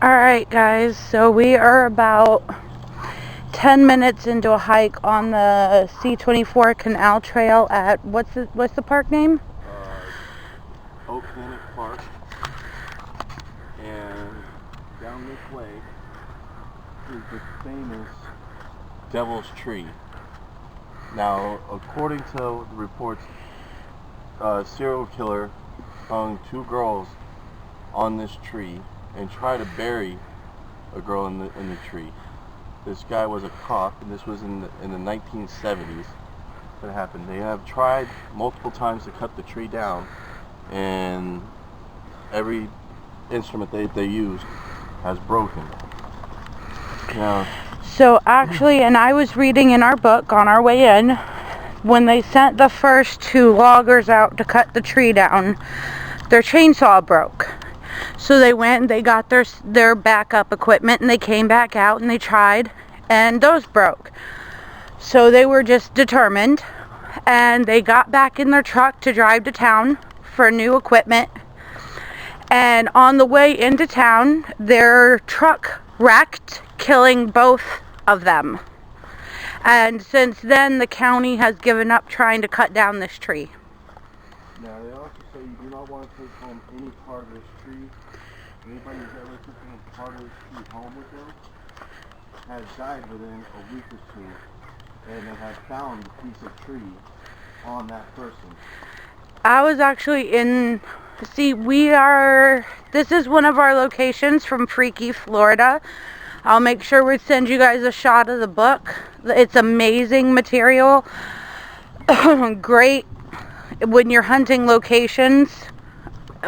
Alright guys, so we are about 10 minutes into a hike on the C-24 Canal Trail at, what's the park name? Oak Panic Park. And down this way is the famous Devil's Tree. Now, according to the reports, a serial killer hung two girls on this tree and tried to bury a girl in the tree. This guy was a cop, and this was in the 1970s that happened. They have tried multiple times to cut the tree down, and every instrument they used has broken. Now, So actually, and I was reading in our book on our way in, when they sent the first two loggers out to cut the tree down, their chainsaw broke. So they went and they got their backup equipment, and they came back out and they tried, and those broke. So they were just determined, and they got back in their truck to drive to town for new equipment. And on the way into town, their truck wrecked, killing both of them. And since then, the county has given up trying to cut down this tree. now they also say you do not want to take home any part of this tree. Anybody who's ever taken a part of this tree home with them has died within a week or two, and they have found the piece of tree on that person. I was actually this is one of our locations from Freaky, Florida. I'll make sure we send you guys a shot of the book. It's amazing material. Great when you're hunting locations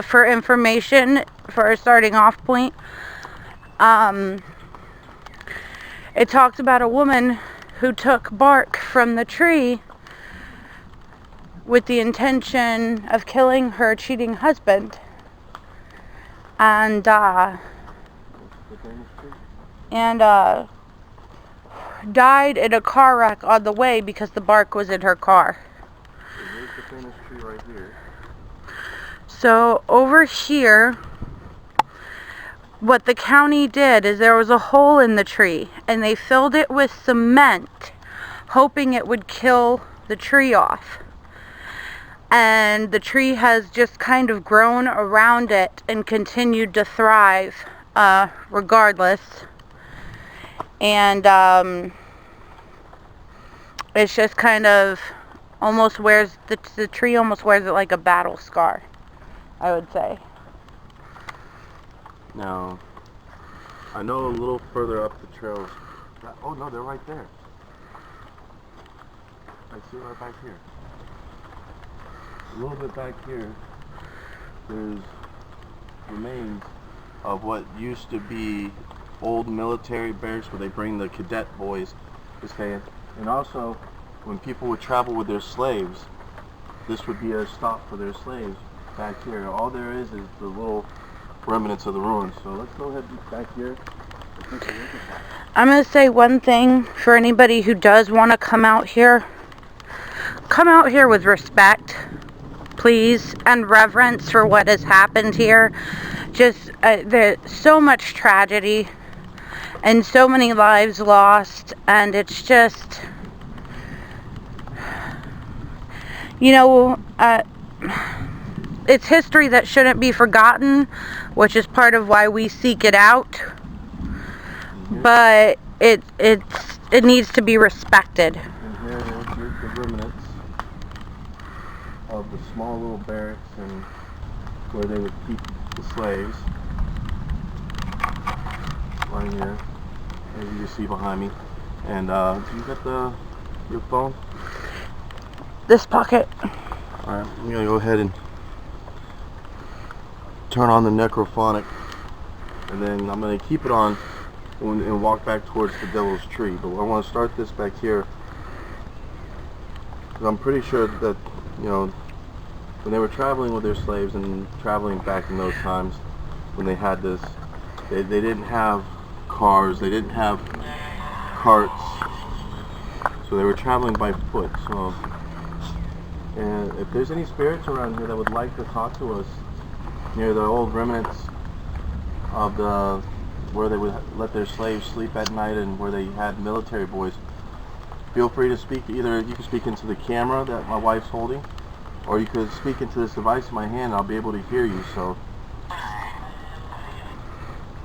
for information for a starting off point. It talks about a woman who took bark from the tree with the intention of killing her cheating husband, and died in a car wreck on the way because the bark was in her car. Here's the famous tree right here. So over here, what the county did is there was a hole in the tree, and they filled it with cement, hoping it would kill the tree off. And the tree has just kind of grown around it and continued to thrive regardless. And it's just kind of almost wears the tree almost wears it like a battle scar, I would say. Now, I know a little further up the trails. Oh no, they're right there. I see it right back here. A little bit back here, there's remains of what used to be old military barracks where they bring the cadet boys to stay in. And also, when people would travel with their slaves, this would be a stop for their slaves back here. All there is the little remnants of the ruins. So let's go ahead back here. I'm going to say one thing for anybody who does want to come out here. Come out here with respect, please, and reverence for what has happened here. Just there's so much tragedy and so many lives lost, and it's just, it's history that shouldn't be forgotten, which is part of why we seek it out. But it needs to be respected. And here's the remnants of the small little barracks and where they would keep the slaves. Right here, as you can see behind me. And do you got your phone? This pocket. Alright, I'm gonna go ahead and turn on the necrophonic, and then I'm gonna keep it on and walk back towards the Devil's Tree. But I want to start this back here, because I'm pretty sure that, when they were traveling with their slaves and traveling back in those times when they had this, they didn't have cars, they didn't have carts, so they were traveling by foot. So, and if there's any spirits around here that would like to talk to us near the old remnants of the where they would let their slaves sleep at night and where they had military boys. Feel free to speak. Either you can speak into the camera that my wife's holding, or you could speak into this device in my hand and I'll be able to hear you. So,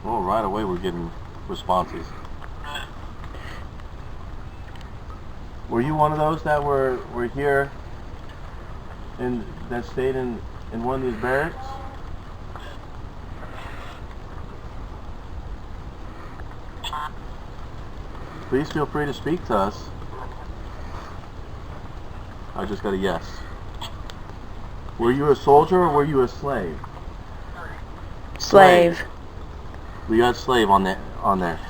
well, right away we're getting responses. Were you one of those that were here and that stayed in one of these barracks? Please feel free to speak to us. I just got a yes. Were you a soldier or were you a slave? Slave. We got slave on there.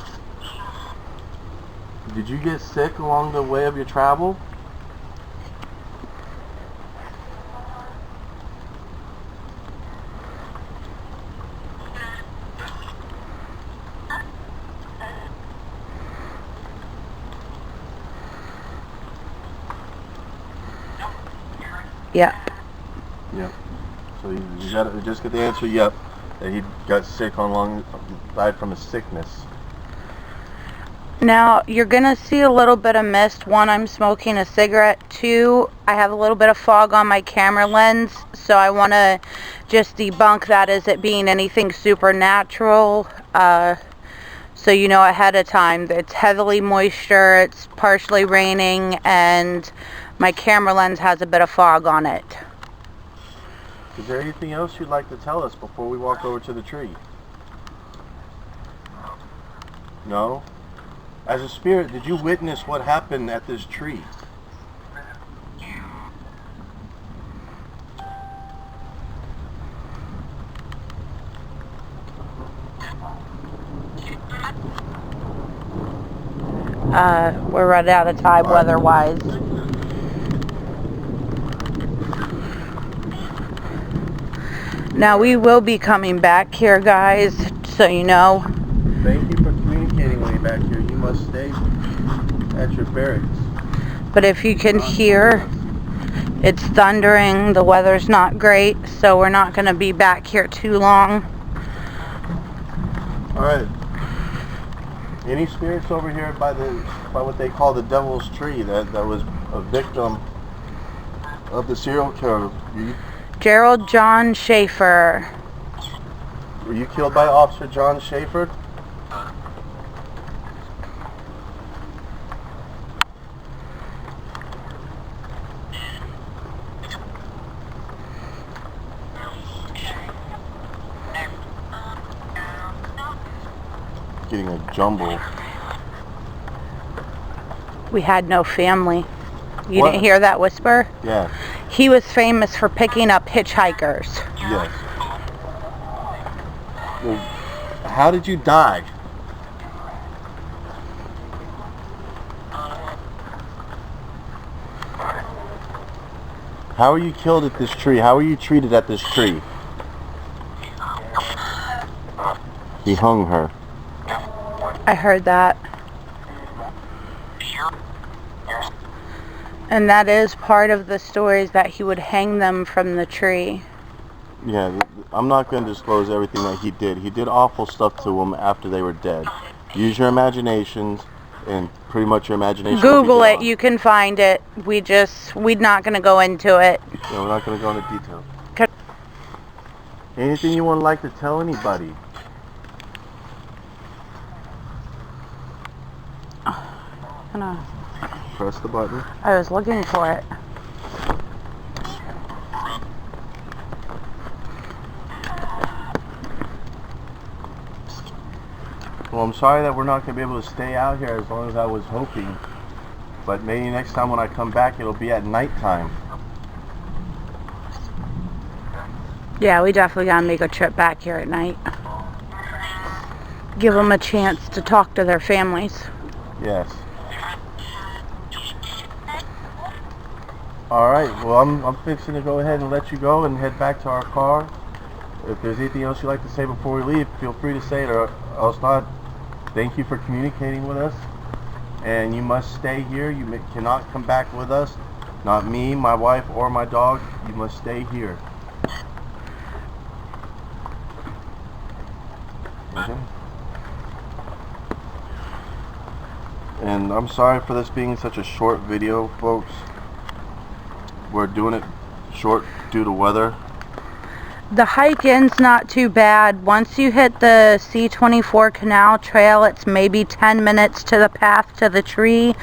Did you get sick along the way of your travel? Yep. Yep. So you got to just get the answer yep, that he got sick died from a sickness. Now, you're going to see a little bit of mist. One, I'm smoking a cigarette. Two, I have a little bit of fog on my camera lens, so I want to just debunk that as it being anything supernatural. So you know ahead of time that it's heavily moisture, it's partially raining, and my camera lens has a bit of fog on it. Is there anything else you'd like to tell us before we walk over to the tree? No? As a spirit, did you witness what happened at this tree? We're running out of time weather-wise. Now, we will be coming back here, guys, so you know. Thank you for communicating with me back here. You must stay at your barracks. But if you can hear, it's thundering. The weather's not great, so we're not going to be back here too long. Alright. Any spirits over here by what they call the Devil's Tree that was a victim of the serial killer? Gerard John Schaefer. Were you killed by Officer John Schaefer? Getting a jumble. We had no family. You What? didn't hear that whisper? Yeah. He was famous for picking up hitchhikers. Yes. Well, how did you die? How were you killed at this tree? How were you treated at this tree? He hung her. I heard that. And that is part of the stories, that he would hang them from the tree. Yeah, I'm not going to disclose everything that he did. He did awful stuff to them after they were dead. Use your imaginations, and pretty much your imagination. Google it, you can find it. We're not going to go into it. Yeah, we're not going to go into detail. Anything you would like to tell anybody? Press the button. I was looking for it. Well, I'm sorry that we're not going to be able to stay out here as long as I was hoping. But maybe next time when I come back, it'll be at nighttime. Yeah, we definitely got to make a trip back here at night. Give them a chance to talk to their families. Yes. Alright, well I'm fixing to go ahead and let you go and head back to our car. If there's anything else you'd like to say before we leave, feel free to say it, or else not. Thank you for communicating with us. And you must stay here. You cannot come back with us. Not me, my wife, or my dog. You must stay here. Okay? And I'm sorry for this being such a short video, folks. We're doing it short due to weather. The hike in's not too bad. Once you hit the C-24 Canal Trail, it's maybe 10 minutes to the path to the tree,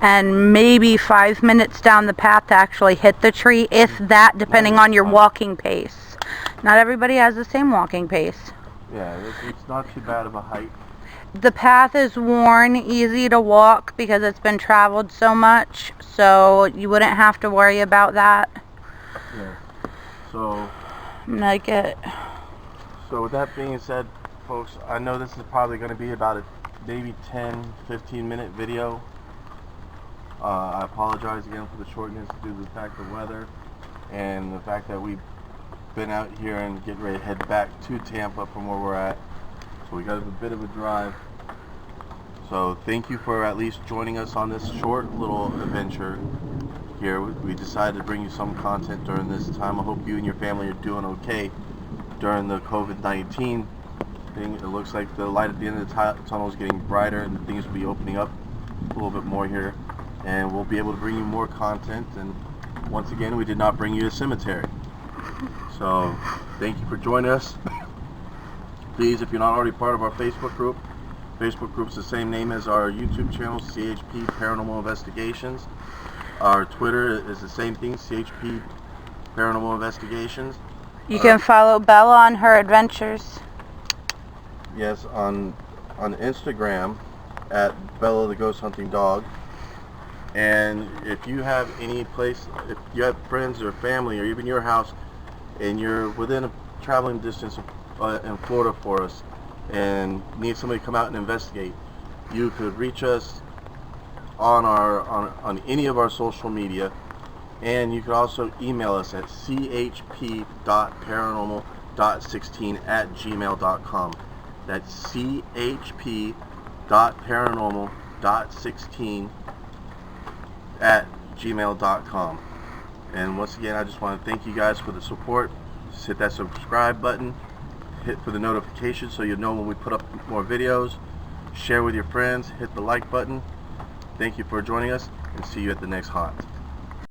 and maybe 5 minutes down the path to actually hit the tree, if that, depending on your walking pace. Not everybody has the same walking pace. Yeah, it's not too bad of a hike. The path is worn, easy to walk because it's been traveled so much, so you wouldn't have to worry about that. Yeah. So with that being said, folks, I know this is probably going to be about a maybe 10-15 minute video. I apologize again for the shortness due to the fact of weather and the fact that we've been out here and getting ready to head back to Tampa from where we're at. So we got a bit of a drive. So thank you for at least joining us on this short little adventure here. We decided to bring you some content during this time. I hope you and your family are doing okay during the COVID-19 thing. It looks like the light at the end of the tunnel is getting brighter and things will be opening up a little bit more here, and we'll be able to bring you more content. And once again, we did not bring you a cemetery. So thank you for joining us. Please, if you're not already part of our Facebook group's the same name as our YouTube channel, CHP Paranormal Investigations. Our Twitter is the same thing, CHP Paranormal Investigations. You can follow Bella on her adventures. Yes, on Instagram at Bella the Ghost Hunting Dog. And if you have any place, if you have friends or family or even your house and you're within a traveling distance in Florida for us and need somebody to come out and investigate, you could reach us on any of our social media, and you could also email us at chp.paranormal.16@gmail.com. That's chp.paranormal.16@gmail.com. And once again, I just want to thank you guys for the support. Just hit that subscribe button, hit for the notification so you know when we put up more videos. Share with your friends, hit the like button. Thank you for joining us, and see you at the next haunt.